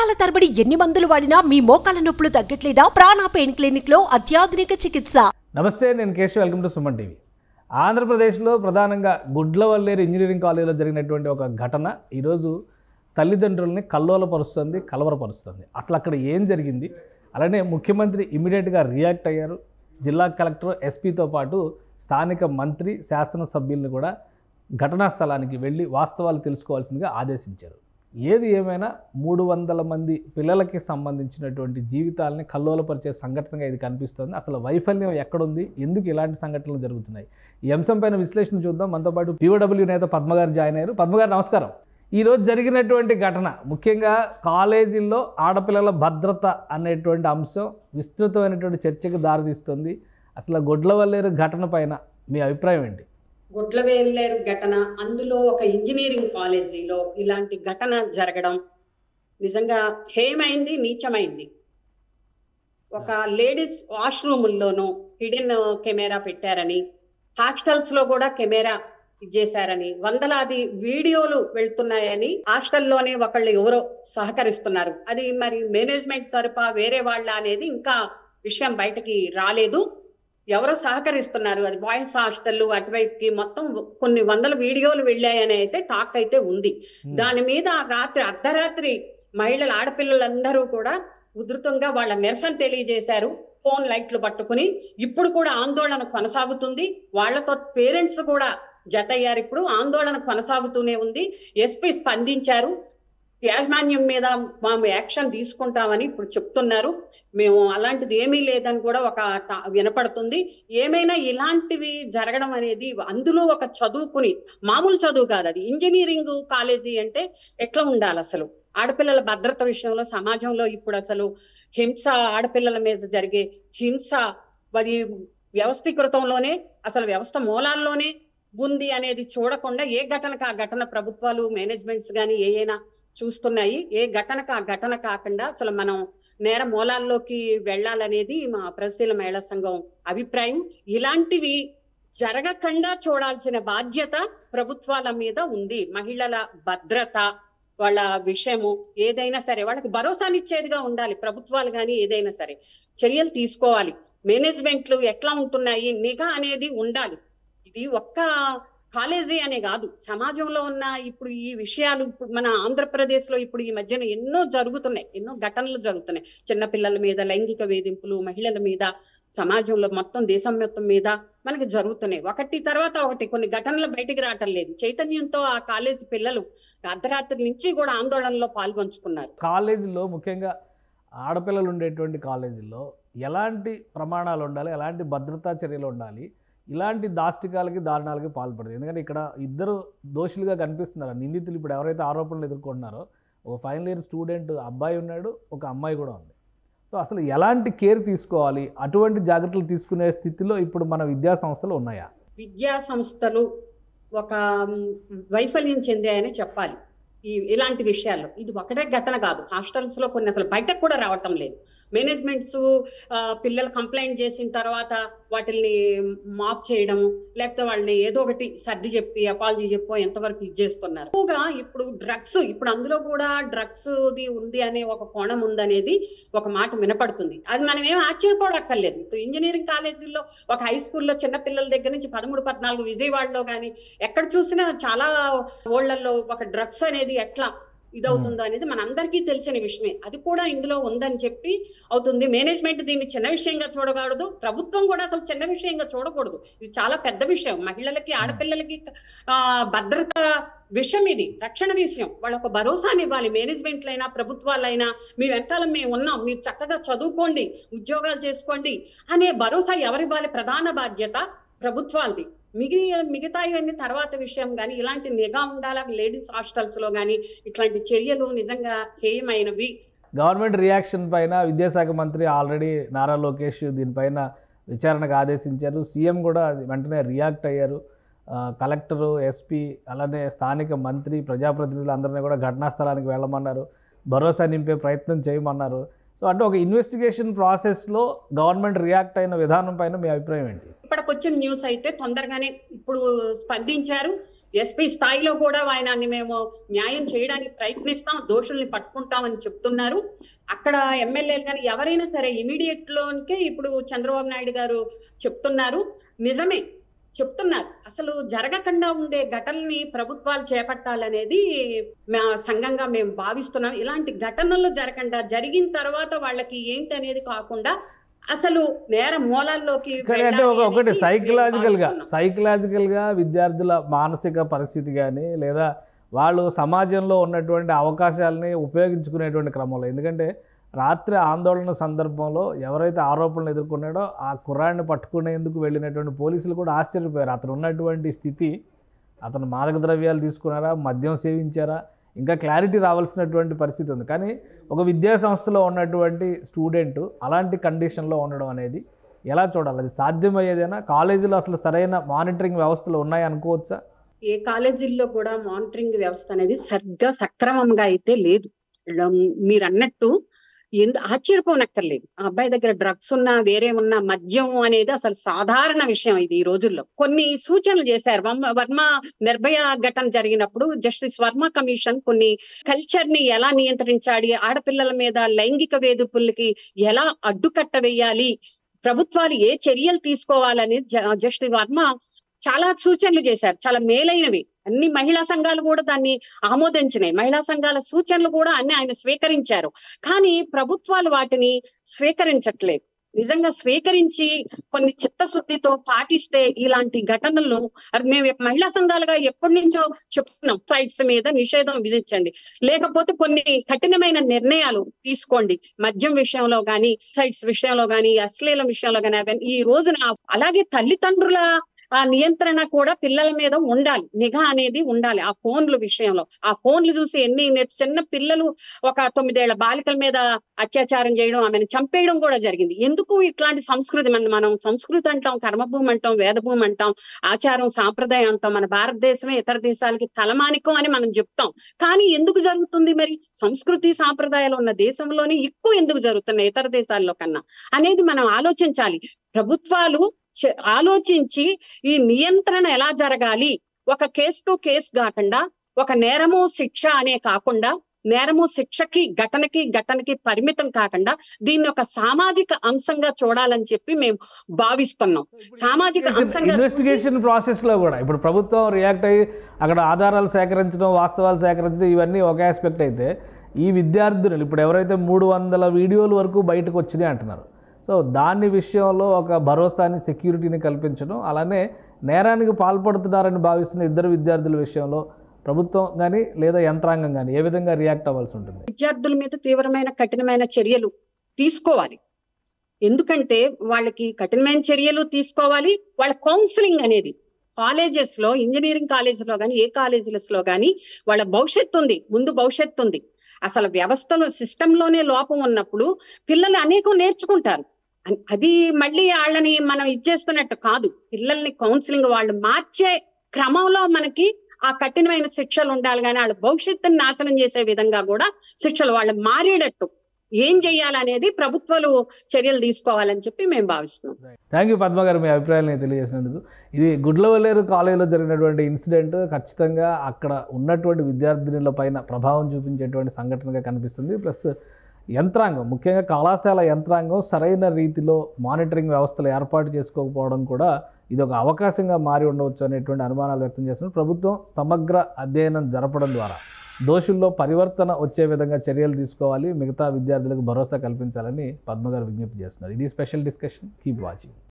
సంవత్సరాల తరబడి ఎన్ని మందులు వాడినా మీ మోకాల నొప్పులు తగ్గట్లేదా? ప్రాణ పెయిన్ క్లినిక్ లో అత్యాధునిక చికిత్స. నమస్తే, నేను Keshav. Welcome to Suman TV. ఆంధ్రప్రదేశ్లో ప్రధానంగా గుడ్లవల్లేరు ఇంజనీరింగ్ కాలేజీలో జరిగినటువంటి ఒక ఘటన ఈరోజు తల్లిదండ్రులని కల్లోలపరుస్తుంది, కలవరపరుస్తుంది. అసలు అక్కడ ఏం జరిగింది? అలానే ముఖ్యమంత్రి ఇమీడియట్గా రియాక్ట్ అయ్యారు. జిల్లా కలెక్టర్, ఎస్పీతో పాటు స్థానిక మంత్రి, శాసనసభ్యులను కూడా ఘటనా స్థలానికి వెళ్ళి వాస్తవాలు తెలుసుకోవాల్సిందిగా ఆదేశించారు. ఏది ఏమైనా 300 మంది పిల్లలకి సంబంధించినటువంటి జీవితాలని కల్లోలపరిచే సంఘటనగా ఇది కనిపిస్తుంది. అసలు వైఫల్యం ఎక్కడుంది? ఎందుకు ఇలాంటి సంఘటనలు జరుగుతున్నాయి? ఈ అంశంపైన విశ్లేషణ చూద్దాం. మనతో పాటు POW నేత పద్మగారు జాయిన్ అయ్యారు. పద్మగారు నమస్కారం. ఈరోజు జరిగినటువంటి ఘటన, ముఖ్యంగా కాలేజీల్లో ఆడపిల్లల భద్రత అనేటువంటి అంశం విస్తృతమైనటువంటి చర్చకు దారితీస్తుంది. అసలు గుడ్లవల్లేరు ఘటన పైన మీ అభిప్రాయం ఏంటి? గుడ్లవల్లేరు ఘటన, అందులో ఒక ఇంజనీరింగ్ కాలేజీలో ఇలాంటి ఘటన జరగడం నిజంగా హేయమైంది, నీచమైంది. ఒక లేడీస్ వాష్రూముల్లోనూ హిడెన్ కెమెరా పెట్టారని, హాస్టల్స్ లో కూడా కెమెరా చేశారని, వందలాది వీడియోలు వెళ్తున్నాయని, హాస్టల్లోనే ఒకళ్ళు ఎవరో సహకరిస్తున్నారు. అది మరి మేనేజ్మెంట్ తరఫా వేరే వాళ్ళ అనేది ఇంకా విషయం బయటకి రాలేదు. ఎవరో సహకరిస్తున్నారు. అది బాయ్స్ హాస్టల్ అటువైపుకి మొత్తం కొన్ని వందల వీడియోలు వెళ్ళాయని అయితే టాక్ అయితే ఉంది. దాని మీద రాత్రి అర్ధరాత్రి మహిళలు, ఆడపిల్లలందరూ కూడా ఉధృతంగా వాళ్ళ నిరసన తెలియజేశారు. ఫోన్ లైట్లు పట్టుకుని ఇప్పుడు కూడా ఆందోళన కొనసాగుతుంది. వాళ్లతో పేరెంట్స్ కూడా జతయ్యారు. ఇప్పుడు ఆందోళన కొనసాగుతూనే ఉంది. ఎస్పీ స్పందించారు. యాజమాన్యం మీద మేము యాక్షన్ తీసుకుంటామని ఇప్పుడు చెప్తున్నారు. మేము అలాంటిది ఏమీ లేదని కూడా ఒక వినపడుతుంది. ఏమైనా ఇలాంటివి జరగడం అనేది, అందులో ఒక చదువుకుని, మామూలు చదువు కాదు, అది ఇంజనీరింగ్ కాలేజీ అంటే ఎట్లా ఉండాలి? అసలు ఆడపిల్లల భద్రత విషయంలో సమాజంలో ఇప్పుడు అసలు హింస, ఆడపిల్లల మీద జరిగే హింస అది వ్యవస్థీకృతంలోనే, అసలు వ్యవస్థ మూలాల్లోనే ఉంది అనేది చూడకుండా ఏ ఘటనకు ఆ ఘటన ప్రభుత్వాలు, మేనేజ్మెంట్స్ కానీ ఏమైనా చూస్తున్నాయి. ఏ ఘటనకు ఆ ఘటన కాకుండా అసలు మనం నేర మూలాల్లోకి వెళ్లాలనేది మా ప్రగతిశీల మహిళా సంఘం అభిప్రాయం. ఇలాంటివి జరగకుండా చూడాల్సిన బాధ్యత ప్రభుత్వాల మీద ఉంది. మహిళల భద్రత, వాళ్ళ విషయము ఏదైనా సరే వాళ్ళకి భరోసానిచ్చేదిగా ఉండాలి. ప్రభుత్వాలు కానీ ఏదైనా సరే చర్యలు తీసుకోవాలి. మేనేజ్మెంట్లు ఎట్లా ఉంటున్నాయి, నిఘా అనేది ఉండాలి. ఇది ఒక్క కాలేజీ అనే కాదు, సమాజంలో ఉన్న ఇప్పుడు ఈ విషయాలు, ఇప్పుడు మన ఆంధ్రప్రదేశ్ లో ఇప్పుడు ఈ మధ్యన ఎన్నో జరుగుతున్నాయి, ఎన్నో ఘటనలు జరుగుతున్నాయి. చిన్నపిల్లల మీద లైంగిక వేధింపులు, మహిళల మీద, సమాజంలో మొత్తం దేశం మొత్తం మీద మనకి జరుగుతున్నాయి. ఒకటి తర్వాత ఒకటి కొన్ని ఘటనలు బయటికి రావటం లేదు. చైతన్యంతో ఆ కాలేజీ పిల్లలు అర్ధరాత్రి నుంచి కూడా ఆందోళనలో పాల్గొంచుకున్నారు. కాలేజీలో, ముఖ్యంగా ఆడపిల్లలు ఉండేటువంటి కాలేజీల్లో ఎలాంటి ప్రమాణాలు ఉండాలి, ఎలాంటి భద్రతా చర్యలు ఉండాలి? ఇలాంటి దాష్టికాలకి, దారుణాలకి పాల్పడదు. ఎందుకంటే ఇక్కడ ఇద్దరు దోషులుగా కనిపిస్తున్నారు. నిందితులు ఇప్పుడు ఎవరైతే ఆరోపణలు ఎదుర్కొంటున్నారో, ఒక ఫైనల్ ఇయర్ స్టూడెంట్ అబ్బాయి ఉన్నాడు, ఒక అమ్మాయి కూడా ఉంది. సో అసలు ఎలాంటి కేర్ తీసుకోవాలి, అటువంటి జాగ్రత్తలు తీసుకునే స్థితిలో ఇప్పుడు మన విద్యా సంస్థలు ఉన్నాయా? విద్యా సంస్థలు ఒక వైఫల్యం చెందాయని చెప్పాలి. ఇలాంటి విషయాల్లో ఇది ఒకటే ఘటన కాదు. హాస్టల్స్ లో కొన్ని అసలు బయటకు కూడా రావటం లేదు. మేనేజ్మెంట్స్ పిల్లలు కంప్లైంట్ చేసిన తర్వాత వాటిని మాప్ చేయడము, లేకపోతే వాళ్ళని ఏదో ఒకటి సర్ది చెప్పి అపాలజీ చెప్పో ఎంతవరకు ఇచ్చేస్తున్నారు. ఎక్కువగా ఇప్పుడు డ్రగ్స్, ఇప్పుడు అందులో కూడా డ్రగ్స్ ఉంది అనే ఒక కోణం ఉందనేది ఒక మాట వినపడుతుంది. అది మనం ఏం ఆశ్చర్యపోవక్కర్లేదు. ఇప్పుడు ఇంజనీరింగ్ కాలేజీల్లో, ఒక హై స్కూల్లో చిన్న పిల్లల దగ్గర నుంచి 13, 14 విజయవాడలో కానీ ఎక్కడ చూసినా చాలా ఊళ్ళల్లో ఒక డ్రగ్స్ అనేది ఎట్లా ఇదవుతుందో అనేది మనందరికీ తెలిసిన విషయమే. అది కూడా ఇందులో ఉందని చెప్పి అవుతుంది. మేనేజ్మెంట్ దీన్ని చిన్న విషయంగా చూడకూడదు, ప్రభుత్వం కూడా అసలు చిన్న విషయంగా చూడకూడదు. ఇది చాలా పెద్ద విషయం. మహిళలకి, ఆడపిల్లలకి భద్రత విషయం, ఇది రక్షణ విషయం. వాళ్ళొక భరోసాని ఇవ్వాలి. మేనేజ్మెంట్లైనా ప్రభుత్వాలైనా మీ వెనకాల మేము ఉన్నాం, మీరు చక్కగా చదువుకోండి, ఉద్యోగాలు చేసుకోండి అనే భరోసా ఎవరివ్వాలి? ప్రధాన బాధ్యత ప్రభుత్వాలది. మిగతా ఇవన్నీ తర్వాత విషయం. కానీ ఇలాంటి నిఘా ఉండాలా లేడీస్ హాస్టల్స్ లో కానీ. ఇట్లాంటి చర్యలు నిజంగా హేయమైనవి. గవర్నమెంట్ రియాక్షన్ పైన విద్యాశాఖ మంత్రి ఆల్రెడీ నారా లోకేష్ దీనిపైన విచారణకు ఆదేశించారు. సీఎం కూడా వెంటనే రియాక్ట్ అయ్యారు. కలెక్టరు, ఎస్పీ, అలానే స్థానిక మంత్రి, ప్రజాప్రతినిధులు అందరినీ కూడా ఘటనా స్థలానికి వెళ్ళమన్నారు. భరోసా నింపే ప్రయత్నం చేయమన్నారు. సో అంటే ఒక ఇన్వెస్టిగేషన్ ప్రాసెస్లో గవర్నమెంట్ రియాక్ట్ అయిన విధానం పైన మీ అభిప్రాయం ఏంటి? ఇప్పటికొచ్చిన న్యూస్ అయితే తొందరగానే ఇప్పుడు స్పందించారు. ఎస్పీ స్థాయిలో కూడా ఆయనని మేము న్యాయం చేయడానికి ప్రయత్నిస్తాం, దోషుల్ని పట్టుకుంటామని చెప్తున్నారు. అక్కడ ఎమ్మెల్యేలు కానీ ఎవరైనా సరే ఇమీడియట్ లోనికే ఇప్పుడు చంద్రబాబు నాయుడు గారు చెప్తున్నారు. నిజమే చెప్తున్నారు. అసలు జరగకుండా ఉండే ఘటనల్ని ప్రభుత్వాలు చేపట్టాలనేది మా సంఘంగా మేము భావిస్తున్నాం. ఇలాంటి ఘటనలు జరగకుండా జరిగిన తర్వాత వాళ్ళకి ఏంటి అనేది కాకుండా అసలు నేర మూలాల్లోకి అంటే ఒకటి సైకలాజికల్గా విద్యార్థుల మానసిక పరిస్థితి కానీ లేదా వాళ్ళు సమాజంలో ఉన్నటువంటి అవకాశాలని ఉపయోగించుకునేటువంటి క్రమంలో, ఎందుకంటే రాత్రి ఆందోళన సందర్భంలో ఎవరైతే ఆరోపణలు ఎదుర్కొన్నాడో ఆ కుర్రాడిని పట్టుకునేందుకు వెళ్ళినటువంటి పోలీసులు కూడా ఆశ్చర్యపోయారు. అతను ఉన్నటువంటి స్థితి, అతను మాదక ద్రవ్యాలు తీసుకున్నారా, మద్యం సేవించారా, ఇంకా క్లారిటీ రావాల్సినటువంటి పరిస్థితి ఉంది. కానీ ఒక విద్యా సంస్థలో ఉన్నటువంటి స్టూడెంట్ అలాంటి కండిషన్లో ఉండడం అనేది ఎలా చూడాలి? అది సాధ్యమయ్యేదేనా? కాలేజీలో అసలు సరైన మానిటరింగ్ వ్యవస్థలు ఉన్నాయి అనుకోవచ్చా? ఏ కాలేజీల్లో కూడా మానిటరింగ్ వ్యవస్థ అనేది సక్రమంగా అయితే లేదు. మీరు అన్నట్టు ఆశ్చర్యపోనక్కర్లేదు. ఆ అబ్బాయి దగ్గర డ్రగ్స్ ఉన్నా వేరే ఉన్నా మద్యం అనేది అసలు సాధారణ విషయం ఇది ఈ రోజుల్లో. కొన్ని సూచనలు చేశారు. వర్మ నిర్భయ ఘటన జరిగినప్పుడు జస్టిస్ వర్మ కమిషన్ కొన్ని కల్చర్ ని ఎలా నియంత్రించాలి, ఆడపిల్లల మీద లైంగిక వేధింపులకి ఎలా అడ్డుకట్ట వేయాలి, ప్రభుత్వాలు ఏ చర్యలు తీసుకోవాలని జస్టిస్ వర్మ చాలా సూచనలు చేశారు. చాలా మేలైనవి. అన్ని మహిళా సంఘాలు కూడా దాన్ని ఆమోదించినాయి. మహిళా సంఘాల సూచనలు కూడా అన్ని ఆయన స్వీకరించారు. కానీ ప్రభుత్వాలు వాటిని స్వీకరించట్లేదు. నిజంగా స్వీకరించి కొన్ని చిత్తశుద్ధితో పాటిస్తే ఇలాంటి ఘటనలు, మేము మహిళా సంఘాలుగా ఎప్పటి నుంచో చెప్తున్నాం, సైట్స్ మీద నిషేధం విధించండి, లేకపోతే కొన్ని కఠినమైన నిర్ణయాలు తీసుకోండి, మద్యం విషయంలో గానీ, సైట్స్ విషయంలో గానీ, అశ్లీల విషయంలో గానీ. ఈ రోజున అలాగే తల్లిదండ్రుల ఆ నియంత్రణ కూడా పిల్లల మీద ఉండాలి, నిఘా అనేది ఉండాలి. ఆ ఫోన్ల విషయంలో ఆ ఫోన్లు చూసి చిన్న పిల్లలు ఒక 9 ఏళ్ల బాలికల మీద అత్యాచారం చేయడం, ఆమెను చంపేయడం కూడా జరిగింది. ఎందుకు ఇట్లాంటి సంస్కృతి? మనం సంస్కృతి అంటాం, కర్మభూమి అంటాం, వేదభూమి అంటాం, ఆచారం సాంప్రదాయం అంటాం. మన భారతదేశమే ఇతర దేశాలకి తలమానికం అని మనం చెప్తాం. కానీ ఎందుకు జరుగుతుంది మరి? సంస్కృతి సాంప్రదాయాలు ఉన్న దేశంలోనే ఎక్కువ ఎందుకు జరుగుతున్నాయి ఇతర దేశాల్లో కన్నా అనేది మనం ఆలోచించాలి. ప్రభుత్వాలు ఆలోచించి ఈ నియంత్రణ ఎలా జరగాలి, ఒక కేసు టు కేసు కాకుండా, ఒక నేరము శిక్ష అనే కాకుండా, నేరము శిక్షకి ఘటనకి పరిమితం కాకుండా దీన్ని ఒక సామాజిక అంశంగా చూడాలని చెప్పి మేము భావిస్తున్నాం. సామాజిక అంశంగా ఇన్వెస్టిగేషన్ ప్రాసెస్ లో కూడా ఇప్పుడు ప్రభుత్వం రియాక్ట్ అయ్యి అక్కడ ఆధారాలు సేకరించడం, వాస్తవాలు సేకరించడం ఇవన్నీ ఒక ఆస్పెక్ట్ అయితే, ఈ విద్యార్థులు ఇప్పుడు ఎవరైతే 300 వీడియోల వరకు బయటకు వచ్చినాయి అంటున్నారు. సో దాని విషయంలో ఒక భరోసాని, సెక్యూరిటీని కల్పించడం, అలానే నేరానికి పాల్పడుతున్నారని భావిస్తున్న ఇద్దరు విద్యార్థుల విషయంలో ప్రభుత్వం కానీ లేదా యంత్రాంగం కానీ ఏ విధంగా రియాక్ట్ అవ్వాల్సి ఉంటుంది? విద్యార్థుల మీద తీవ్రమైన కఠినమైన చర్యలు తీసుకోవాలి. ఎందుకంటే వాళ్ళకి కఠినమైన చర్యలు తీసుకోవాలి. వాళ్ళ కౌన్సిలింగ్ అనేది కాలేజెస్ లో, ఇంజనీరింగ్ కాలేజెస్ లో కానీ, ఏ కాలేజెస్ లో కానీ వాళ్ళ భవిష్యత్తు ఉంది, ముందు భవిష్యత్తు ఉంది. అసలు వ్యవస్థలో, సిస్టమ్ లోనే లోపం ఉన్నప్పుడు పిల్లలు అనేకం నేర్చుకుంటారు. అది మళ్ళీ వాళ్ళని మనం ఇచ్చేస్తున్నట్టు కాదు. పిల్లల్ని కౌన్సిలింగ్ వాళ్ళు మార్చే క్రమంలో మనకి ఆ కఠినమైన శిక్షలు ఉండాలి. కానీ వాళ్ళ భవిష్యత్తుని నాశనం చేసే విధంగా కూడా శిక్షలు వాళ్ళు మారేటట్టు ఏం చేయాలనేది ప్రభుత్వాలు చర్యలు తీసుకోవాలని చెప్పి మేము భావిస్తున్నాం. థ్యాంక్ యూ పద్మ గారు, మీ అభిప్రాయాలను తెలియజేసినందుకు. ఇది గుడ్లవల్లేరు కాలేజీలో జరిగినటువంటి ఇన్సిడెంట్ ఖచ్చితంగా అక్కడ ఉన్నటువంటి విద్యార్థినుల పైన ప్రభావం చూపించేటువంటి సంఘటనగా కనిపిస్తుంది. ప్లస్ యంత్రాంగం, ముఖ్యంగా కళాశాల యంత్రాంగం సరైన రీతిలో మానిటరింగ్ వ్యవస్థలు ఏర్పాటు చేసుకోకపోవడం కూడా ఇది ఒక అవకాశంగా మారి ఉండవచ్చు అనేటువంటి అనుమానాలు వ్యక్తం చేస్తున్నారు. ప్రభుత్వం సమగ్ర అధ్యయనం జరపడం ద్వారా దోషుల్లో పరివర్తన వచ్చే విధంగా చర్యలు తీసుకోవాలి, మిగతా విద్యార్థులకు భరోసా కల్పించాలని పద్మ గారు విజ్ఞప్తి చేస్తున్నారు. ఇది స్పెషల్ డిస్కషన్. Keep watching.